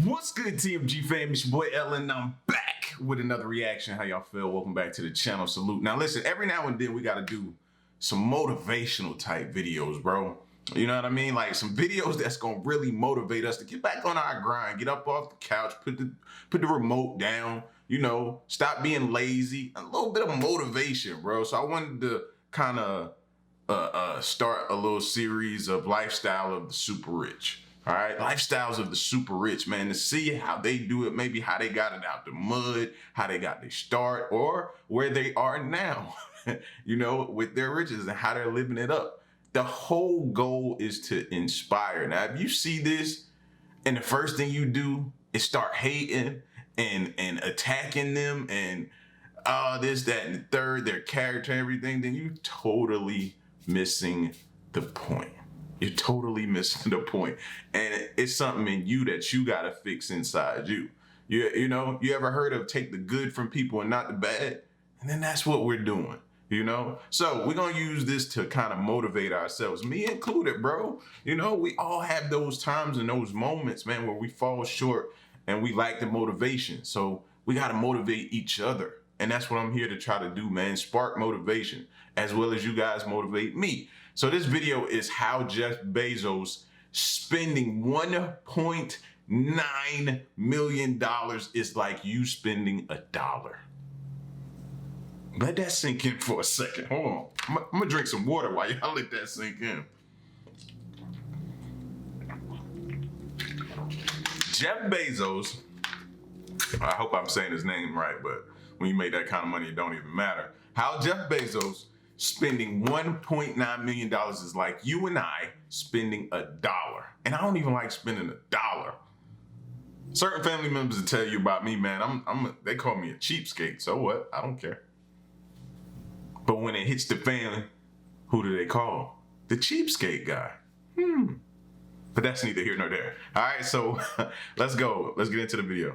What's good, TMG fam? It's your boy Ellen. I'm back with another reaction. How y'all feel? Welcome back to the channel. Salute. Now listen, every now and then we gotta do some motivational type videos, bro. You know what I mean? Like some videos that's gonna really motivate us to get back on our grind, get up off the couch, put the remote down, you know, stop being lazy. A little bit of motivation, bro. So I wanted to kind of start a little series of lifestyle of the super rich. All right, lifestyles of the super rich, man, to see how they do it, maybe how they got it out the mud, how they got their start, or where they are now, you know, with their riches and how they're living it up. The whole goal is to inspire. Now, if you see this and the first thing you do is start hating and attacking them and this, that, and the third, their character and everything, then you totally missing the point. You're totally missing the point. And it's something in you that you gotta fix inside you. You know, you ever heard of take the good from people and not the bad? And then that's what we're doing, you know? So we're gonna use this to kind of motivate ourselves, me included, bro. You know, we all have those times and those moments, man, where we fall short and we lack the motivation. So we gotta motivate each other. And that's what I'm here to try to do, man. Spark motivation, as well as you guys motivate me. So this video is how Jeff Bezos spending $1.9 million is like you spending $1. Let that sink in for a second. Hold on. I'm gonna drink some water while y'all let that sink in. Jeff Bezos, I hope I'm saying his name right, but when you make that kind of money, it don't even matter. How Jeff Bezos spending $1.9 million is like you and I spending $1. And I don't even like spending $1. Certain family members will tell you about me, man. They call me a cheapskate. So what? I don't care. But when it hits the fan, who do they call? The cheapskate guy. But that's neither here nor there. All right, so let's go. Let's get into the video.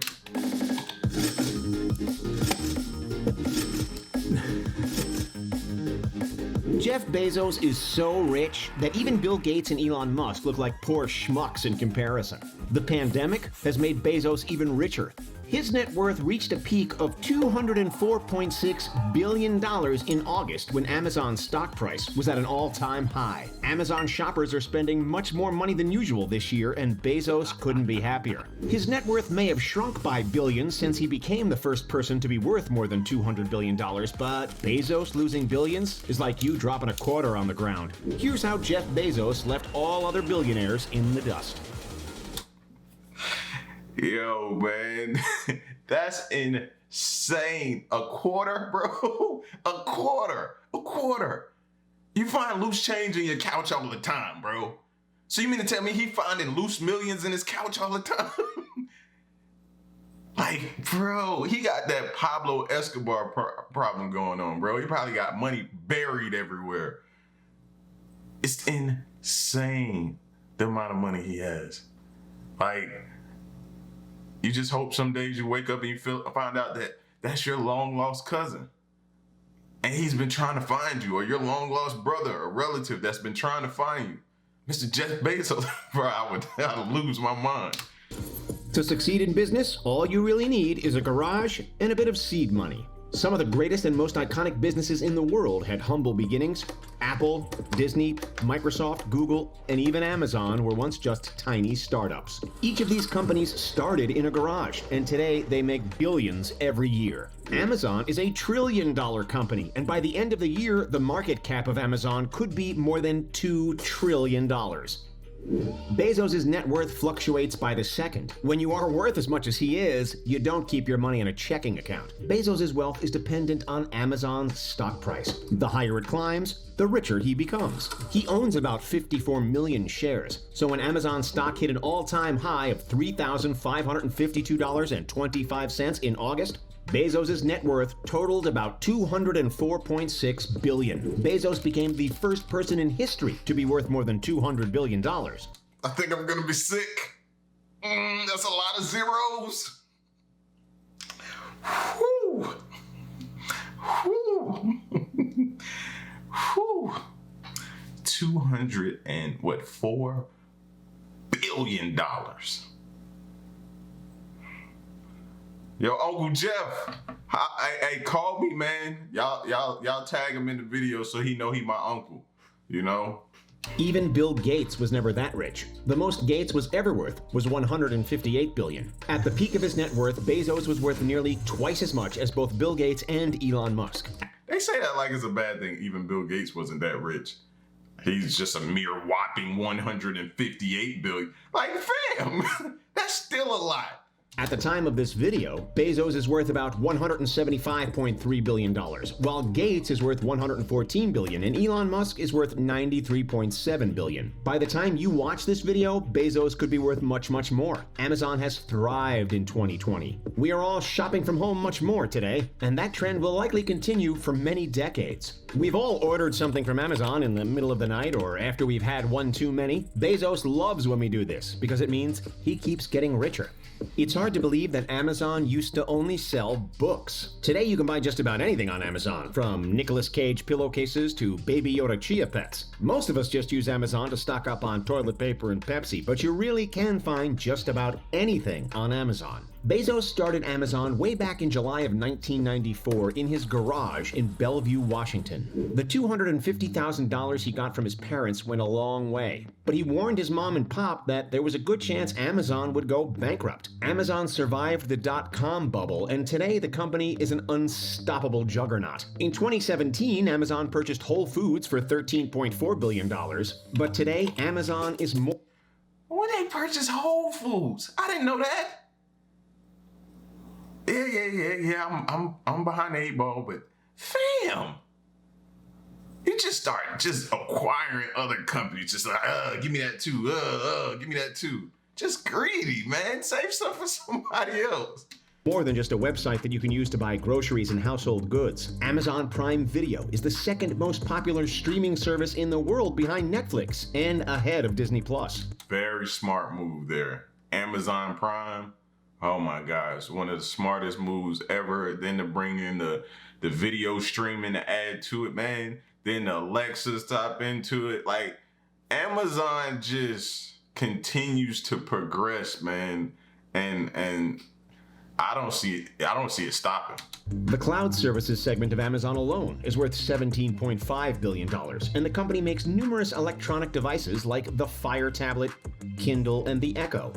Jeff Bezos is so rich that even Bill Gates and Elon Musk look like poor schmucks in comparison. The pandemic has made Bezos even richer. His net worth reached a peak of $204.6 billion in August when Amazon's stock price was at an all-time high. Amazon shoppers are spending much more money than usual this year, and Bezos couldn't be happier. His net worth may have shrunk by billions since he became the first person to be worth more than $200 billion, but Bezos losing billions is like you dropping a quarter on the ground. Here's how Jeff Bezos left all other billionaires in the dust. Yo, man, that's insane. A quarter, bro? A quarter. You find loose change in your couch all the time, bro. So you mean to tell me he finding loose millions in his couch all the time? Like, bro, he got that Pablo Escobar problem going on, bro. He probably got money buried everywhere. It's insane the amount of money he has. Like, you just hope some days you wake up and you find out that that's your long lost cousin. And he's been trying to find you, or your long lost brother or relative that's been trying to find you. Mr. Jeff Bezos, bro, I'd lose my mind. To succeed in business, all you really need is a garage and a bit of seed money. Some of the greatest and most iconic businesses in the world had humble beginnings. Apple, Disney, Microsoft, Google, and even Amazon were once just tiny startups. Each of these companies started in a garage, and today they make billions every year. Amazon is a $1 trillion company, and by the end of the year, the market cap of Amazon could be more than $2 trillion. Bezos' net worth fluctuates by the second. When you are worth as much as he is, you don't keep your money in a checking account. Bezos' wealth is dependent on Amazon's stock price. The higher it climbs, the richer he becomes. He owns about 54 million shares, so when Amazon stock hit an all-time high of $3,552.25 in August, Bezos' net worth totaled about $204.6 billion. Bezos became the first person in history to be worth more than $200 billion. I think I'm gonna be sick. That's a lot of zeros. Whew. Whew. Whew. 204 $1 billion. Yo, Uncle Jeff, hey, call me, man. Y'all tag him in the video so he know he my uncle, you know? Even Bill Gates was never that rich. The most Gates was ever worth was $158 billion. At the peak of his net worth, Bezos was worth nearly twice as much as both Bill Gates and Elon Musk. They say that like it's a bad thing. Even Bill Gates wasn't that rich. He's just a mere whopping 158 billion. Like, fam, that's still a lot. At the time of this video, Bezos is worth about $175.3 billion, while Gates is worth $114 billion, and Elon Musk is worth $93.7 billion. By the time you watch this video, Bezos could be worth much, much more. Amazon has thrived in 2020. We are all shopping from home much more today, and that trend will likely continue for many decades. We've all ordered something from Amazon in the middle of the night or after we've had one too many. Bezos loves when we do this because it means he keeps getting richer. It's hard to believe that Amazon used to only sell books. Today you can buy just about anything on Amazon, from Nicolas Cage pillowcases to Baby Yoda chia pets. Most of us just use Amazon to stock up on toilet paper and Pepsi, but you really can find just about anything on Amazon. Bezos started Amazon way back in July of 1994 in his garage in Bellevue, Washington. The $250,000 he got from his parents went a long way, but he warned his mom and pop that there was a good chance Amazon would go bankrupt. Amazon survived the dot-com bubble, and today the company is an unstoppable juggernaut. In 2017, Amazon purchased Whole Foods for $13.4 billion, but today Amazon is more... When they purchased Whole Foods? I didn't know that. Yeah. I'm behind the 8 ball, but fam, you just start just acquiring other companies, just like, give me that too, give me that too. Just greedy, man. Save stuff for somebody else. More than just a website that you can use to buy groceries and household goods. Amazon Prime Video is the second most popular streaming service in the world behind Netflix and ahead of Disney+. Very smart move there. Amazon Prime. Oh my gosh, one of the smartest moves ever. Then to bring in the video streaming to add to it, man. Then the Alexas top into it. Like, Amazon just continues to progress, man. And I don't see it stopping. The cloud services segment of Amazon alone is worth $17.5 billion, and the company makes numerous electronic devices like the Fire tablet, Kindle, and the Echo.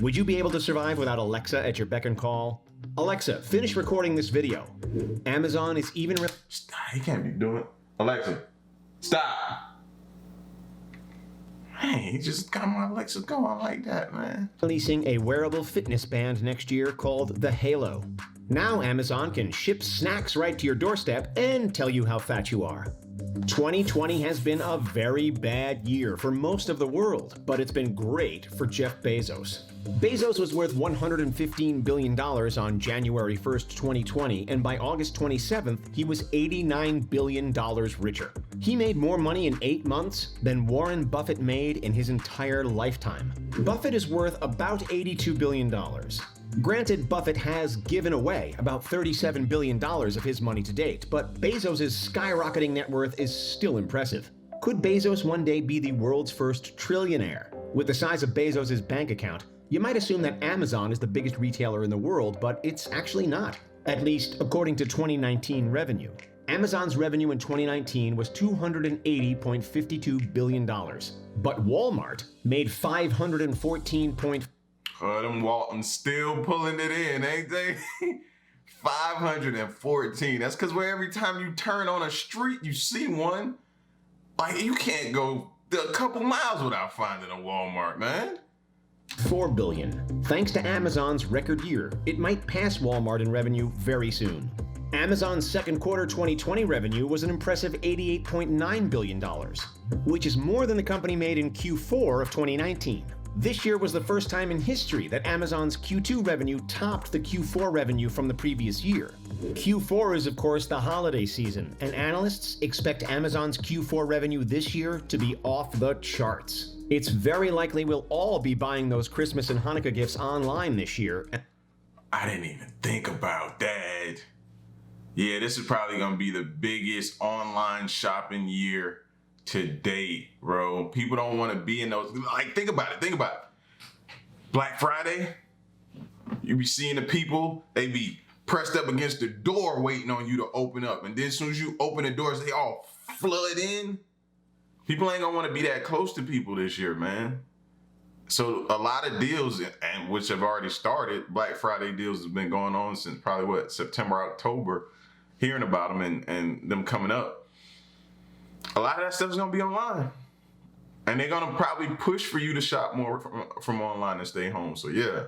Would you be able to survive without Alexa at your beck and call? Alexa, finish recording this video. Amazon is even... He can't be doing it. Alexa, stop. Man, he just got my Alexa going like that, man. Releasing a wearable fitness band next year called the Halo. Now Amazon can ship snacks right to your doorstep and tell you how fat you are. 2020 has been a very bad year for most of the world, but it's been great for Jeff Bezos. Bezos was worth $115 billion on January 1st, 2020, and by August 27th, he was $89 billion richer. He made more money in 8 months than Warren Buffett made in his entire lifetime. Buffett is worth about $82 billion. Granted, Buffett has given away about $37 billion of his money to date, but Bezos' skyrocketing net worth is still impressive. Could Bezos one day be the world's first trillionaire? With the size of Bezos' bank account, you might assume that Amazon is the biggest retailer in the world, but it's actually not. At least, according to 2019 revenue. Amazon's revenue in 2019 was $280.52 billion, but Walmart made $514. Them Waltons still pulling it in, ain't they? 514. That's because where every time you turn on a street, you see one. Like, you can't go a couple miles without finding a Walmart, man. $4 billion. Thanks to Amazon's record year, it might pass Walmart in revenue very soon. Amazon's second quarter 2020 revenue was an impressive $88.9 billion, which is more than the company made in Q4 of 2019. This year was the first time in history that Amazon's Q2 revenue topped the Q4 revenue from the previous year. Q4 is, of course, the holiday season, and analysts expect Amazon's Q4 revenue this year to be off the charts. It's very likely we'll all be buying those Christmas and Hanukkah gifts online this year. I didn't even think about that. Yeah, this is probably going to be the biggest online shopping year to date, bro. People don't want to be in those. Like, think about it. Black Friday, You be seeing the people, they be pressed up against the door waiting on you to open up. And then as soon as you open the doors, they all flood in. People ain't gonna want to be that close to people this year, man. So a lot of deals, and which have already started, Black Friday deals have been going on since probably September, October, hearing about them and them coming up. A lot of that stuff is gonna be online. And they're gonna probably push for you to shop more from online and stay home. So yeah,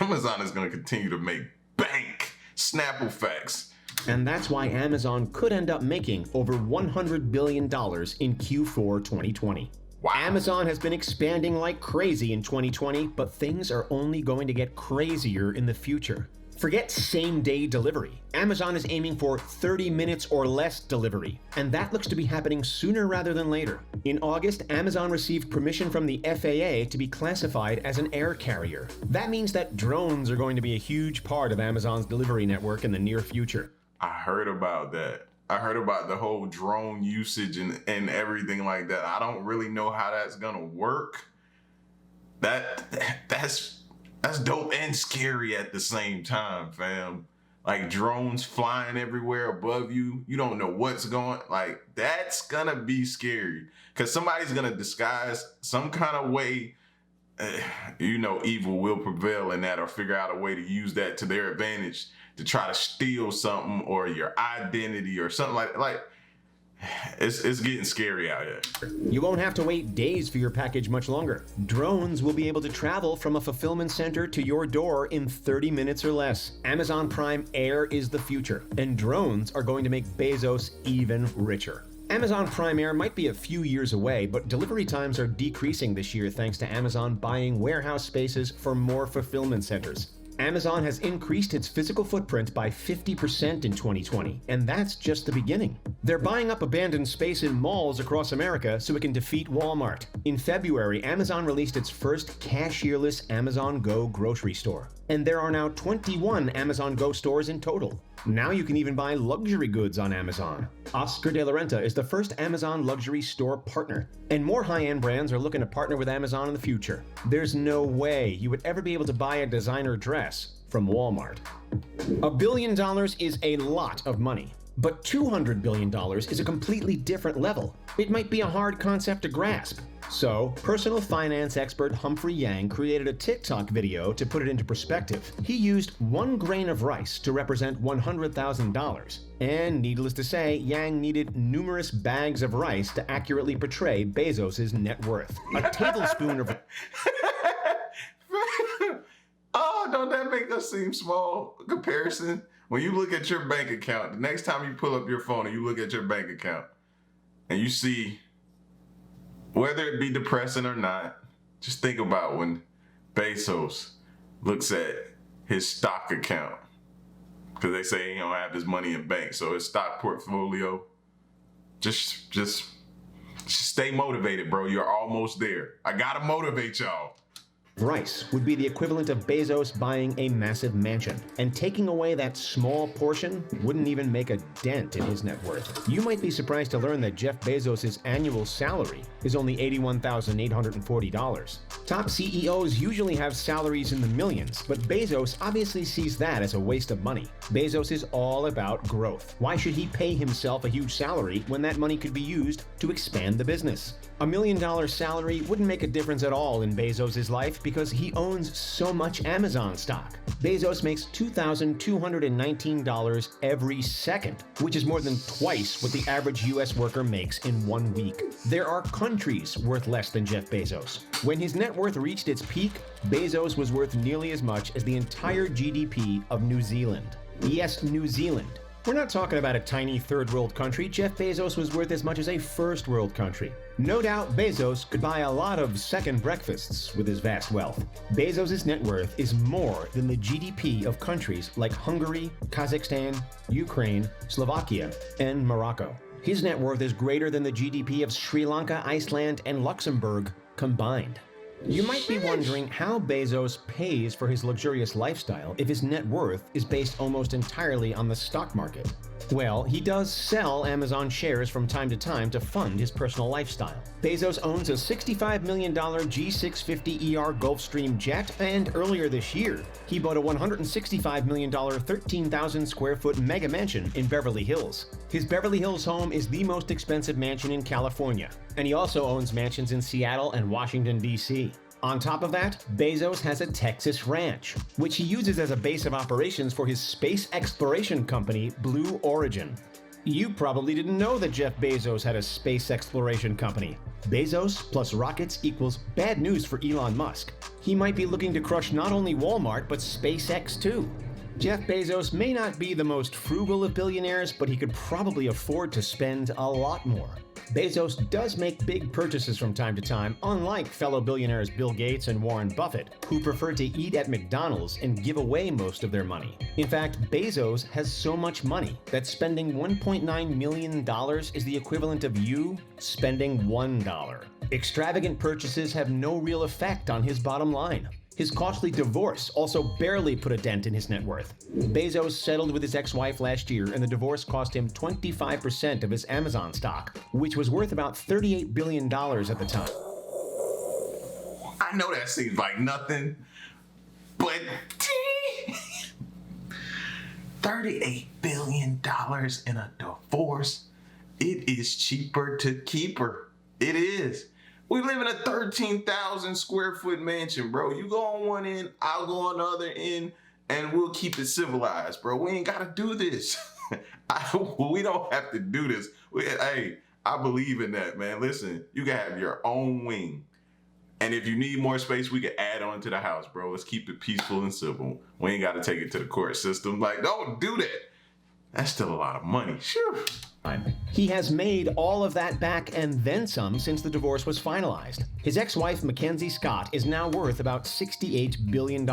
Amazon is gonna continue to make bank. Snapple facts. And that's why Amazon could end up making over $100 billion in Q4 2020. Wow. Amazon has been expanding like crazy in 2020, but things are only going to get crazier in the future. Forget same-day delivery. Amazon is aiming for 30 minutes or less delivery, and that looks to be happening sooner rather than later. In August, Amazon received permission from the FAA to be classified as an air carrier. That means that drones are going to be a huge part of Amazon's delivery network in the near future. I heard about that. I heard about the whole drone usage and everything like that. I don't really know how that's gonna work. That's dope and scary at the same time, fam. Like drones flying everywhere above you. You don't know what's going, like that's gonna be scary. Cause somebody's gonna disguise some kind of way, evil will prevail in that or figure out a way to use that to their advantage to try to steal something or your identity or something like it's getting scary out here. You won't have to wait days for your package much longer. Drones will be able to travel from a fulfillment center to your door in 30 minutes or less. Amazon Prime Air is the future, and drones are going to make Bezos even richer. Amazon Prime Air might be a few years away, but delivery times are decreasing this year thanks to Amazon buying warehouse spaces for more fulfillment centers. Amazon has increased its physical footprint by 50% in 2020, and that's just the beginning. They're buying up abandoned space in malls across America so it can defeat Walmart. In February, Amazon released its first cashierless Amazon Go grocery store, and there are now 21 Amazon Go stores in total. Now you can even buy luxury goods on Amazon. Oscar de la Renta is the first Amazon luxury store partner, and more high-end brands are looking to partner with Amazon in the future. There's no way you would ever be able to buy a designer dress from Walmart. $1 billion is a lot of money, but $200 billion is a completely different level. It might be a hard concept to grasp. So, personal finance expert Humphrey Yang created a TikTok video to put it into perspective. He used 1 grain of rice to represent $100,000. And needless to say, Yang needed numerous bags of rice to accurately portray Bezos' net worth. A tablespoon of... Oh, don't that make us seem small? Comparison? When you look at your bank account, the next time you pull up your phone and you look at your bank account and you see, whether it be depressing or not, just think about when Bezos looks at his stock account. Because they say he don't have his money in bank, so his stock portfolio, just stay motivated, bro. You're almost there. I gotta motivate y'all. Rice would be the equivalent of Bezos buying a massive mansion, and taking away that small portion wouldn't even make a dent in his net worth. You might be surprised to learn that Jeff Bezos' annual salary is only $81,840. Top CEOs usually have salaries in the millions, but Bezos obviously sees that as a waste of money. Bezos is all about growth. Why should he pay himself a huge salary when that money could be used to expand the business? $1 million salary wouldn't make a difference at all in Bezos' life because he owns so much Amazon stock. Bezos makes $2,219 every second, which is more than twice what the average US worker makes in 1 week. There are countries worth less than Jeff Bezos. When his net worth reached its peak, Bezos was worth nearly as much as the entire GDP of New Zealand. Yes, New Zealand. We're not talking about a tiny third world country. Jeff Bezos was worth as much as a first world country. No doubt Bezos could buy a lot of second breakfasts with his vast wealth. Bezos' net worth is more than the GDP of countries like Hungary, Kazakhstan, Ukraine, Slovakia, and Morocco. His net worth is greater than the GDP of Sri Lanka, Iceland, and Luxembourg combined. You might be wondering how Bezos pays for his luxurious lifestyle if his net worth is based almost entirely on the stock market. Well, he does sell Amazon shares from time to time to fund his personal lifestyle. Bezos owns a $65 million G650ER Gulfstream jet, and earlier this year, he bought a $165 million 13,000 square foot mega mansion in Beverly Hills. His Beverly Hills home is the most expensive mansion in California, and he also owns mansions in Seattle and Washington, D.C. On top of that, Bezos has a Texas ranch, which he uses as a base of operations for his space exploration company, Blue Origin. You probably didn't know that Jeff Bezos had a space exploration company. Bezos plus rockets equals bad news for Elon Musk. He might be looking to crush not only Walmart, but SpaceX too. Jeff Bezos may not be the most frugal of billionaires, but he could probably afford to spend a lot more. Bezos does make big purchases from time to time, unlike fellow billionaires Bill Gates and Warren Buffett, who prefer to eat at McDonald's and give away most of their money. In fact, Bezos has so much money that spending $1.9 million is the equivalent of you spending $1. Extravagant purchases have no real effect on his bottom line. His costly divorce also barely put a dent in his net worth. Bezos settled with his ex-wife last year, and the divorce cost him 25% of his Amazon stock, which was worth about $38 billion at the time. I know that seems like nothing, but $38 billion in a divorce. It is cheaper to keep her. It is. We live in a 13,000 square foot mansion, bro. You go on one end, I'll go on the other end, and we'll keep it civilized, bro. We ain't gotta do this. We don't have to do this. Hey, I believe in that, man. Listen, you can have your own wing. And if you need more space, we can add on to the house, bro. Let's keep it peaceful and civil. We ain't gotta take it to the court system. Like, don't do that. That's still a lot of money. Sure. He has made all of that back and then some since the divorce was finalized. His ex-wife, Mackenzie Scott, is now worth about $68 billion,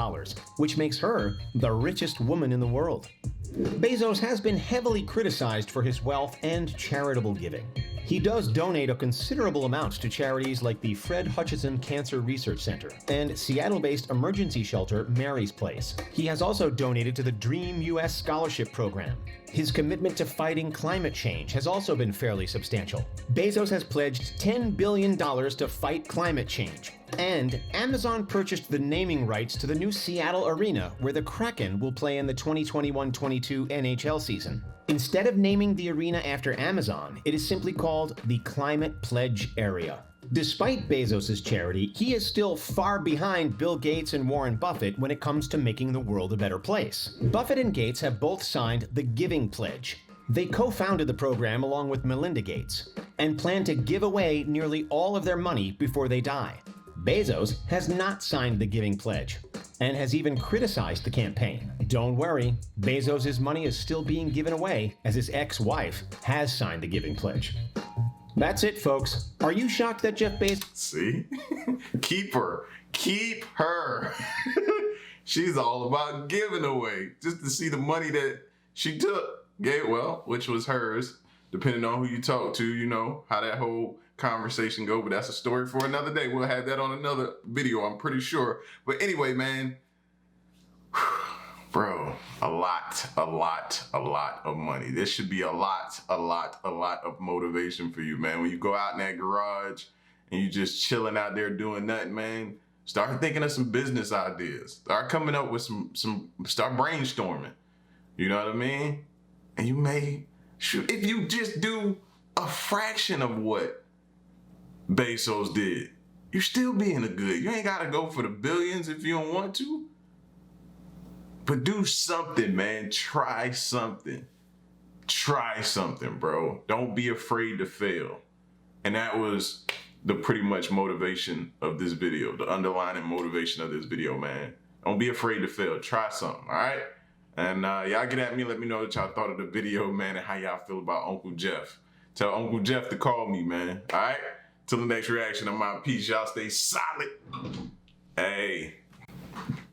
which makes her the richest woman in the world. Bezos has been heavily criticized for his wealth and charitable giving. He does donate a considerable amount to charities like the Fred Hutchinson Cancer Research Center and Seattle-based emergency shelter Mary's Place. He has also donated to the Dream U.S. Scholarship Program. His commitment to fighting climate change has also been fairly substantial. Bezos has pledged $10 billion to fight climate change. And Amazon purchased the naming rights to the new Seattle arena where the Kraken will play in the 2021-22 NHL season. Instead of naming the arena after Amazon, it is simply called the Climate Pledge Area. Despite Bezos' charity, he is still far behind Bill Gates and Warren Buffett when it comes to making the world a better place. Buffett and Gates have both signed the Giving Pledge. They co-founded the program along with Melinda Gates and plan to give away nearly all of their money before they die. Bezos has not signed the Giving Pledge and has even criticized the campaign. Don't worry, Bezos' money is still being given away as his ex-wife has signed the Giving Pledge. That's it, folks. Are you shocked that Jeff Bezos... See? Keep her. Keep her. She's all about giving away. Just to see the money that she took. Which was hers. Depending on who you talk to, you know, how that whole conversation go. But that's a story for another day. We'll have that on another video, I'm pretty sure. But anyway, man. Bro, a lot of money. This should be a lot of motivation for you, man. When you go out in that garage and you just chilling out there doing nothing, man, start thinking of some business ideas. Start coming up with start brainstorming. You know what I mean? And you may, if you just do a fraction of what Bezos did, you still be in the good. You ain't got to go for the billions if you don't want to. But do something, man. Try something. Try something, bro. Don't be afraid to fail. And that was the pretty much motivation of this video, the underlying motivation of this video, man. Don't be afraid to fail. Try something, all right? And y'all get at me, let me know what y'all thought of the video, man, and how y'all feel about Uncle Jeff. Tell Uncle Jeff to call me, man, all right? Till the next reaction, I'm out. Peace. Y'all stay solid. Hey.